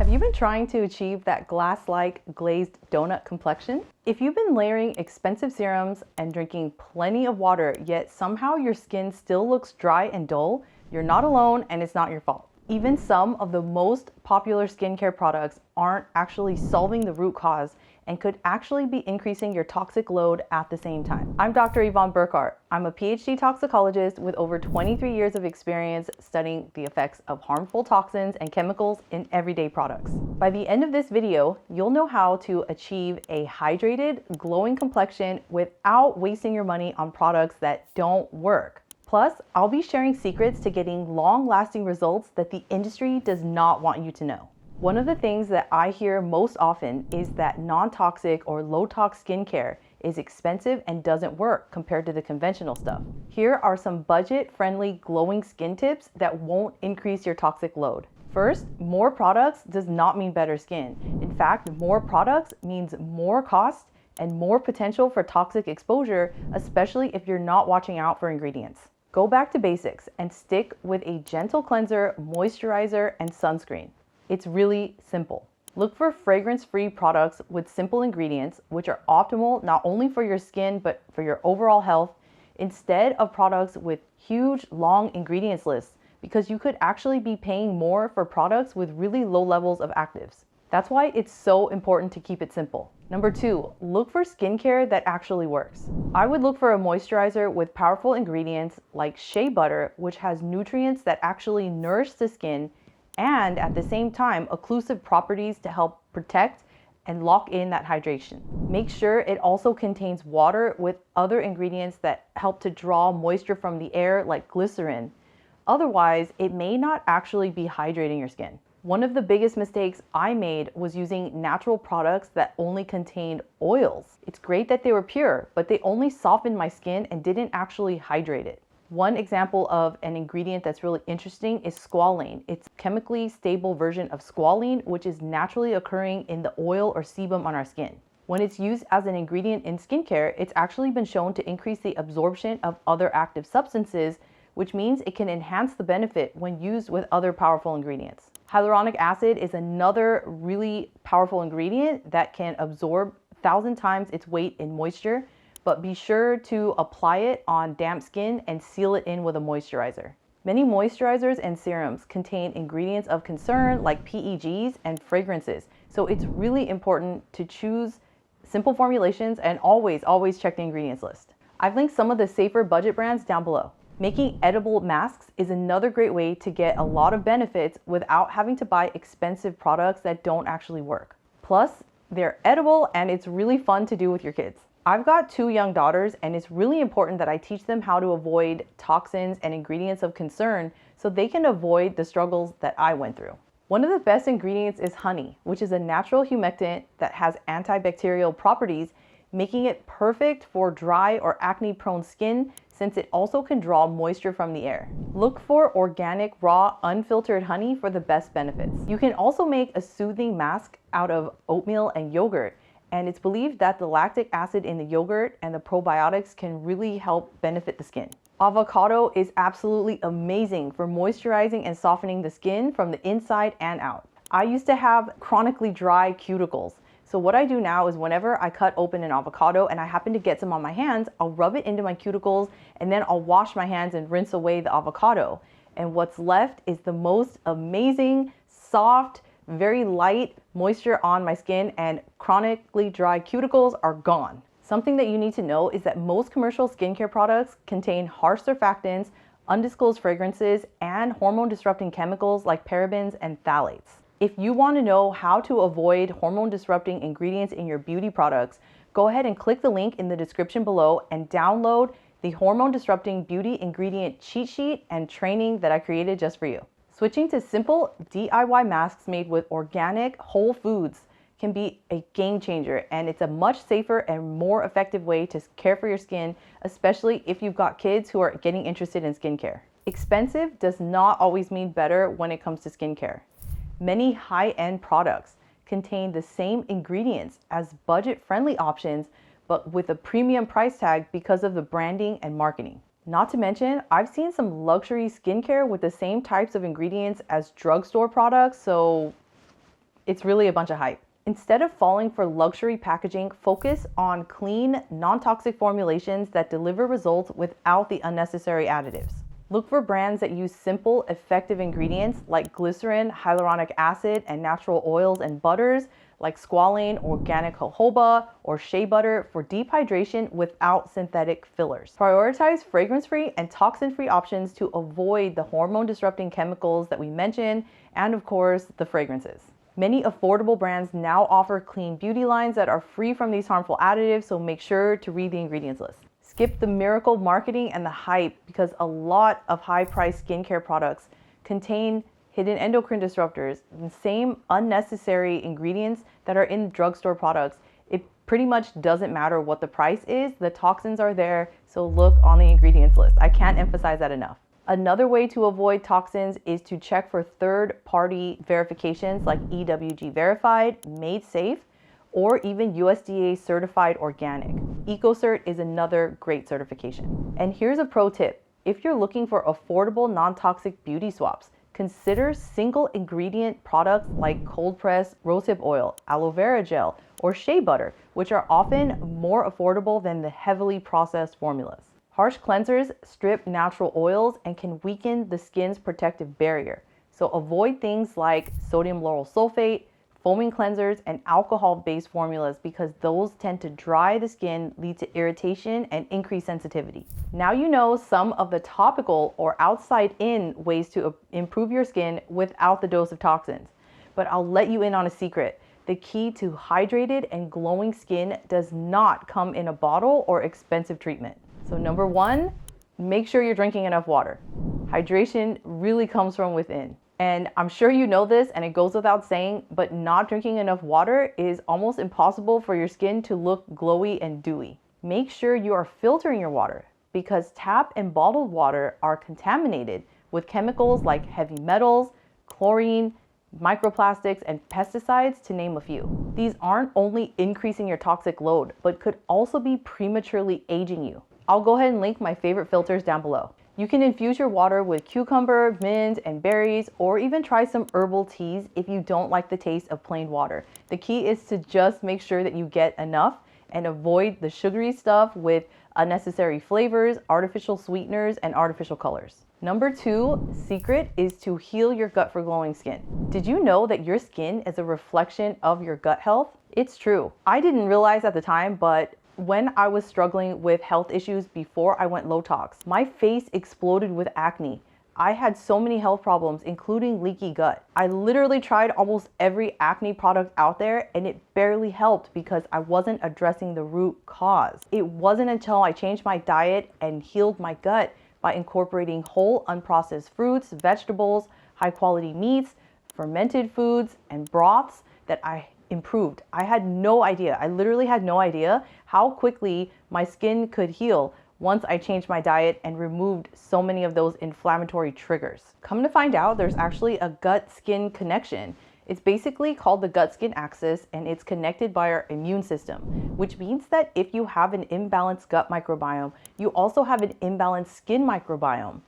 Have you been trying to achieve that glass-like glazed donut complexion? If you've been layering expensive serums and drinking plenty of water, yet somehow your skin still looks dry and dull, you're not alone and it's not your fault. Even some of the most popular skincare products aren't actually solving the root cause and could actually be increasing your toxic load at the same time. I'm Dr. Yvonne Burkart. I'm a PhD toxicologist with over 23 years of experience studying the effects of harmful toxins and chemicals in everyday products. By the end of this video, you'll know how to achieve a hydrated, glowing complexion without wasting your money on products that don't work. Plus, I'll be sharing secrets to getting long-lasting results that the industry does not want you to know. One of the things that I hear most often is that non-toxic or low-tox skincare is expensive and doesn't work compared to the conventional stuff. Here are some budget-friendly glowing skin tips that won't increase your toxic load. First, more products does not mean better skin. In fact, more products means more cost and more potential for toxic exposure, especially if you're not watching out for ingredients. Go back to basics and stick with a gentle cleanser, moisturizer, and sunscreen. It's really simple. Look for fragrance-free products with simple ingredients, which are optimal not only for your skin, but for your overall health, instead of products with huge, long ingredients lists, because you could actually be paying more for products with really low levels of actives. That's why it's so important to keep it simple. Number 2, look for skincare that actually works. I would look for a moisturizer with powerful ingredients like shea butter, which has nutrients that actually nourish the skin and at the same time occlusive properties to help protect and lock in that hydration. Make sure it also contains water with other ingredients that help to draw moisture from the air like glycerin. Otherwise, it may not actually be hydrating your skin. One of the biggest mistakes I made was using natural products that only contained oils. It's great that they were pure, but they only softened my skin and didn't actually hydrate it. One example of an ingredient that's really interesting is squalane. It's a chemically stable version of squalene, which is naturally occurring in the oil or sebum on our skin. When it's used as an ingredient in skincare, it's actually been shown to increase the absorption of other active substances, which means it can enhance the benefit when used with other powerful ingredients. Hyaluronic acid is another really powerful ingredient that can absorb 1,000 times its weight in moisture, but be sure to apply it on damp skin and seal it in with a moisturizer. Many moisturizers and serums contain ingredients of concern like PEGs and fragrances, so it's really important to choose simple formulations and always check the ingredients list. I've linked some of the safer budget brands down below. Making edible masks is another great way to get a lot of benefits without having to buy expensive products that don't actually work. Plus, they're edible and it's really fun to do with your kids. I've got 2 young daughters and it's really important that I teach them how to avoid toxins and ingredients of concern so they can avoid the struggles that I went through. One of the best ingredients is honey, which is a natural humectant that has antibacterial properties, making it perfect for dry or acne-prone skin since it also can draw moisture from the air. Look for organic, raw, unfiltered honey for the best benefits. You can also make a soothing mask out of oatmeal and yogurt, and it's believed that the lactic acid in the yogurt and the probiotics can really help benefit the skin. Avocado is absolutely amazing for moisturizing and softening the skin from the inside and out. I used to have chronically dry cuticles. So what I do now is whenever I cut open an avocado and I happen to get some on my hands, I'll rub it into my cuticles and then I'll wash my hands and rinse away the avocado. And what's left is the most amazing, soft, very light moisture on my skin, and chronically dry cuticles are gone. Something that you need to know is that most commercial skincare products contain harsh surfactants, undisclosed fragrances, and hormone-disrupting chemicals like parabens and phthalates. If you want to know how to avoid hormone-disrupting ingredients in your beauty products, go ahead and click the link in the description below and download the hormone-disrupting beauty ingredient cheat sheet and training that I created just for you. Switching to simple DIY masks made with organic whole foods can be a game changer, and it's a much safer and more effective way to care for your skin, especially if you've got kids who are getting interested in skincare. Expensive does not always mean better when it comes to skincare. Many high-end products contain the same ingredients as budget-friendly options, but with a premium price tag because of the branding and marketing. Not to mention, I've seen some luxury skincare with the same types of ingredients as drugstore products, so It's really a bunch of hype. Instead of falling for luxury packaging, focus on clean, non-toxic formulations that deliver results without the unnecessary additives. Look for brands that use simple, effective ingredients like glycerin, hyaluronic acid, and natural oils and butters like squalane, organic jojoba, or shea butter for deep hydration without synthetic fillers. Prioritize fragrance-free and toxin-free options to avoid the hormone-disrupting chemicals that we mentioned, and of course, the fragrances. Many affordable brands now offer clean beauty lines that are free from these harmful additives, so make sure to read the ingredients list. Skip the miracle marketing and the hype because a lot of high-priced skincare products contain hidden endocrine disruptors, the same unnecessary ingredients that are in drugstore products. It pretty much doesn't matter what the price is, the toxins are there, so look on the ingredients list. I can't emphasize that enough. Another way to avoid toxins is to check for third-party verifications like EWG verified, made safe, or even USDA certified organic. EcoCert is another great certification. And here's a pro tip. If you're looking for affordable, non-toxic beauty swaps, consider single ingredient products like cold pressed rosehip oil, aloe vera gel, or shea butter, which are often more affordable than the heavily processed formulas. Harsh cleansers strip natural oils and can weaken the skin's protective barrier. So avoid things like sodium lauryl sulfate, foaming cleansers, and alcohol-based formulas because those tend to dry the skin, lead to irritation, and increase sensitivity. Now you know some of the topical or outside-in ways to improve your skin without the dose of toxins. But I'll let you in on a secret. The key to hydrated and glowing skin does not come in a bottle or expensive treatment. So number one, make sure you're drinking enough water. Hydration really comes from within. And I'm sure you know this and it goes without saying, but not drinking enough water is almost impossible for your skin to look glowy and dewy. Make sure you are filtering your water because tap and bottled water are contaminated with chemicals like heavy metals, chlorine, microplastics, and pesticides, to name a few. These aren't only increasing your toxic load, but could also be prematurely aging you. I'll go ahead and link my favorite filters down below. You can infuse your water with cucumber, mint, and berries, or even try some herbal teas if you don't like the taste of plain water. The key is to just make sure that you get enough and avoid the sugary stuff with unnecessary flavors, artificial sweeteners, and artificial colors. Number two secret is to heal your gut for glowing skin. Did you know that your skin is a reflection of your gut health? It's true. I didn't realize at the time, but when I was struggling with health issues before I went low tox, my face exploded with acne. I had so many health problems, including leaky gut. I literally tried almost every acne product out there and it barely helped because I wasn't addressing the root cause. It wasn't until I changed my diet and healed my gut by incorporating whole unprocessed fruits, vegetables, high quality meats, fermented foods, and broths that I improved. I had no idea. I literally had no idea how quickly my skin could heal once I changed my diet and removed so many of those inflammatory triggers. Come to find out, there's actually a gut-skin connection. It's basically called the gut-skin axis and it's connected by our immune system, which means that if you have an imbalanced gut microbiome, you also have an imbalanced skin microbiome.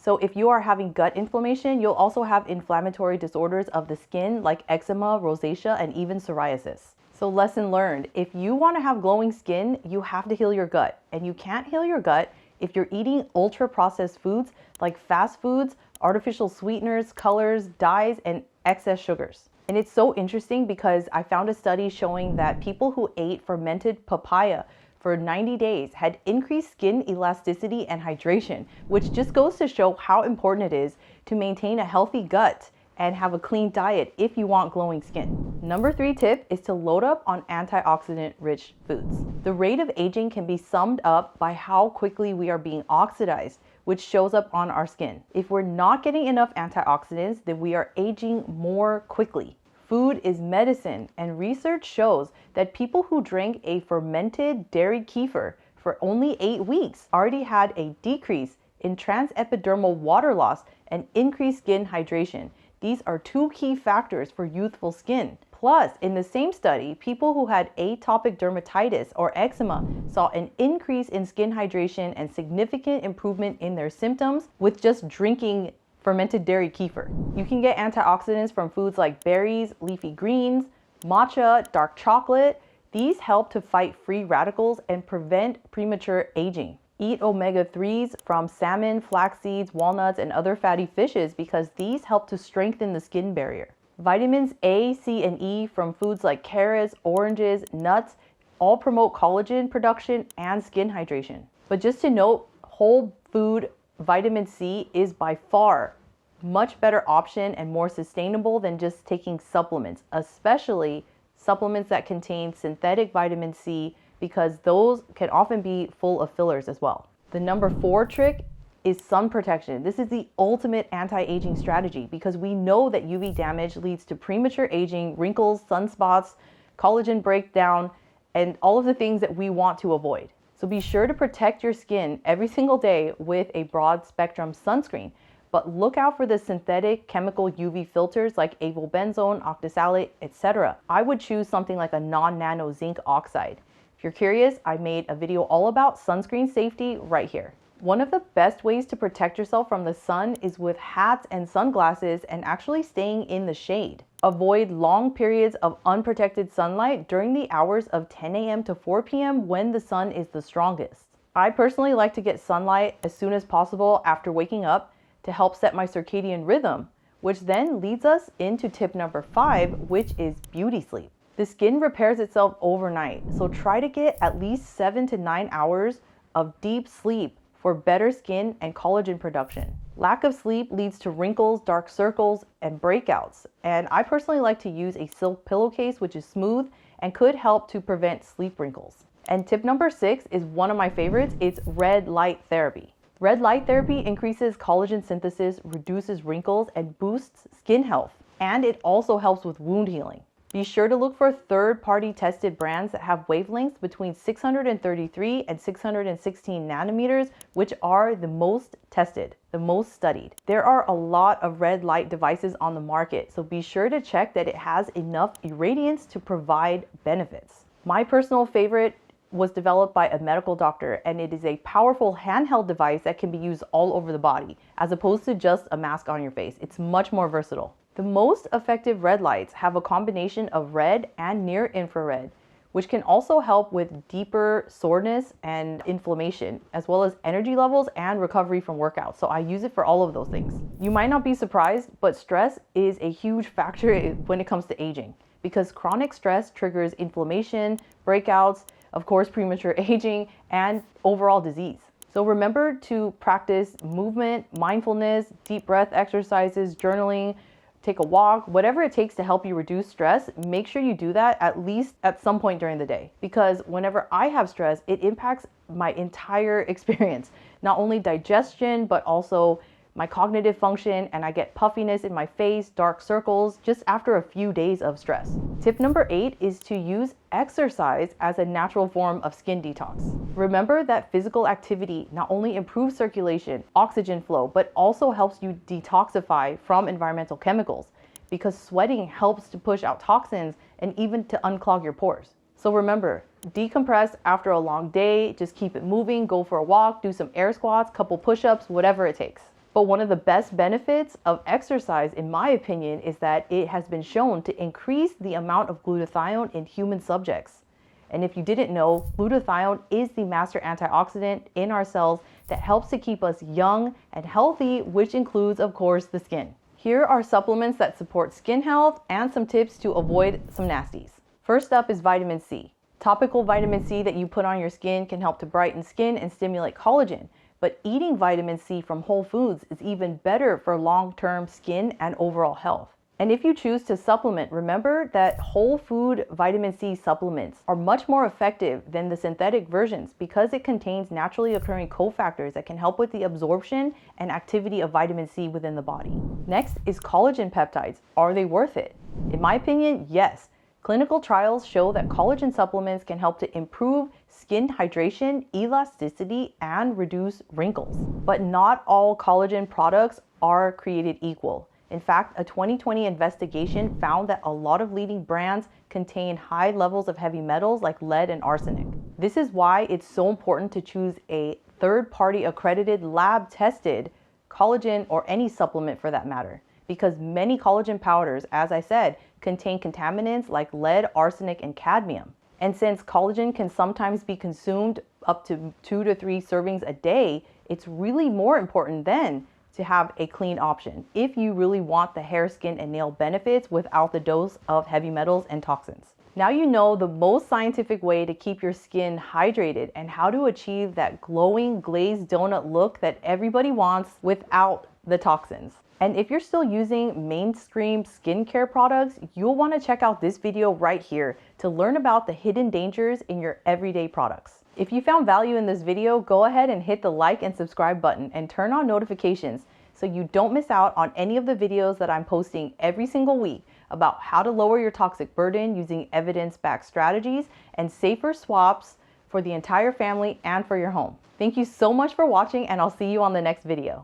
So if you are having gut inflammation, you'll also have inflammatory disorders of the skin like eczema, rosacea, and even psoriasis. So lesson learned, if you want to have glowing skin, you have to heal your gut. And you can't heal your gut if you're eating ultra processed foods like fast foods, artificial sweeteners, colors, dyes, and excess sugars. And it's so interesting because I found a study showing that people who ate fermented papaya for 90 days had increased skin elasticity and hydration, which just goes to show how important it is to maintain a healthy gut and have a clean diet if you want glowing skin. Number three tip is to load up on antioxidant-rich foods. The rate of aging can be summed up by how quickly we are being oxidized, which shows up on our skin. If we're not getting enough antioxidants, then we are aging more quickly. Food is medicine, and research shows that people who drank a fermented dairy kefir for only 8 weeks already had a decrease in transepidermal water loss and increased skin hydration. These are two key factors for youthful skin. Plus, in the same study, people who had atopic dermatitis or eczema saw an increase in skin hydration and significant improvement in their symptoms with just drinking fermented dairy kefir. You can get antioxidants from foods like berries, leafy greens, matcha, dark chocolate. These help to fight free radicals and prevent premature aging. Eat omega-3s from salmon, flax seeds, walnuts, and other fatty fishes because these help to strengthen the skin barrier. Vitamins A, C, and E from foods like carrots, oranges, nuts all promote collagen production and skin hydration. But just to note, whole food vitamin C is by far much better option and more sustainable than just taking supplements, especially supplements that contain synthetic vitamin C, because those can often be full of fillers as well. The number 4 trick is sun protection. This is the ultimate anti-aging strategy because we know that UV damage leads to premature aging, wrinkles, sunspots, collagen breakdown, and all of the things that we want to avoid. So be sure to protect your skin every single day with a broad spectrum sunscreen. But look out for the synthetic chemical UV filters like avobenzone, octisalate, etc. I would choose something like a non-nano zinc oxide. If you're curious, I made a video all about sunscreen safety right here. One of the best ways to protect yourself from the sun is with hats and sunglasses and actually staying in the shade. Avoid long periods of unprotected sunlight during the hours of 10 a.m. to 4 p.m. when the sun is the strongest. I personally like to get sunlight as soon as possible after waking up to help set my circadian rhythm, which then leads us into tip number 5, which is beauty sleep. The skin repairs itself overnight, so try to get at least 7 to 9 hours of deep sleep for better skin and collagen production. Lack of sleep leads to wrinkles, dark circles, and breakouts. And I personally like to use a silk pillowcase, which is smooth and could help to prevent sleep wrinkles. And tip number 6 is one of my favorites. It's red light therapy. Red light therapy increases collagen synthesis, reduces wrinkles, and boosts skin health. And it also helps with wound healing. Be sure to look for third-party tested brands that have wavelengths between 633 and 616 nanometers, which are the most tested, the most studied. There are a lot of red light devices on the market, so be sure to check that it has enough irradiance to provide benefits. My personal favorite was developed by a medical doctor, and it is a powerful handheld device that can be used all over the body, as opposed to just a mask on your face. It's much more versatile. The most effective red lights have a combination of red and near infrared, which can also help with deeper soreness and inflammation, as well as energy levels and recovery from workouts. So I use it for all of those things. You might not be surprised, but stress is a huge factor when it comes to aging, because chronic stress triggers inflammation, breakouts, of course, premature aging, and overall disease. So remember to practice movement, mindfulness, deep breath exercises, journaling, take a walk, whatever it takes to help you reduce stress. Make sure you do that at least at some point during the day, because whenever I have stress, it impacts my entire experience, not only digestion, but also my cognitive function, and I get puffiness in my face, dark circles, just after a few days of stress. Tip number 8 is to use exercise as a natural form of skin detox. Remember that physical activity not only improves circulation, oxygen flow, but also helps you detoxify from environmental chemicals, because sweating helps to push out toxins and even to unclog your pores. So remember, decompress after a long day, just keep it moving, go for a walk, do some air squats, couple push-ups, whatever it takes. But one of the best benefits of exercise, in my opinion, is that it has been shown to increase the amount of glutathione in human subjects. And if you didn't know, glutathione is the master antioxidant in our cells that helps to keep us young and healthy, which includes, of course, the skin. Here are supplements that support skin health and some tips to avoid some nasties. First up is vitamin C. Topical vitamin C that you put on your skin can help to brighten skin and stimulate collagen. But eating vitamin C from whole foods is even better for long-term skin and overall health. And if you choose to supplement, remember that whole food vitamin C supplements are much more effective than the synthetic versions because it contains naturally occurring cofactors that can help with the absorption and activity of vitamin C within the body. Next is collagen peptides. Are they worth it? In my opinion, yes. Clinical trials show that collagen supplements can help to improve skin hydration, elasticity, and reduce wrinkles. But not all collagen products are created equal. In fact, a 2020 investigation found that a lot of leading brands contain high levels of heavy metals like lead and arsenic. This is why it's so important to choose a third-party accredited lab-tested collagen, or any supplement for that matter, because many collagen powders, as I said, contain contaminants like lead, arsenic, and cadmium. And since collagen can sometimes be consumed up to 2 to 3 servings a day, it's really more important then to have a clean option if you really want the hair, skin, and nail benefits without the dose of heavy metals and toxins. Now you know the most scientific way to keep your skin hydrated and how to achieve that glowing glazed donut look that everybody wants without the toxins. And if you're still using mainstream skincare products, you'll want to check out this video right here to learn about the hidden dangers in your everyday products. If you found value in this video, go ahead and hit the like and subscribe button and turn on notifications so you don't miss out on any of the videos that I'm posting every single week about how to lower your toxic burden using evidence-backed strategies and safer swaps for the entire family and for your home. Thank you so much for watching, and I'll see you on the next video.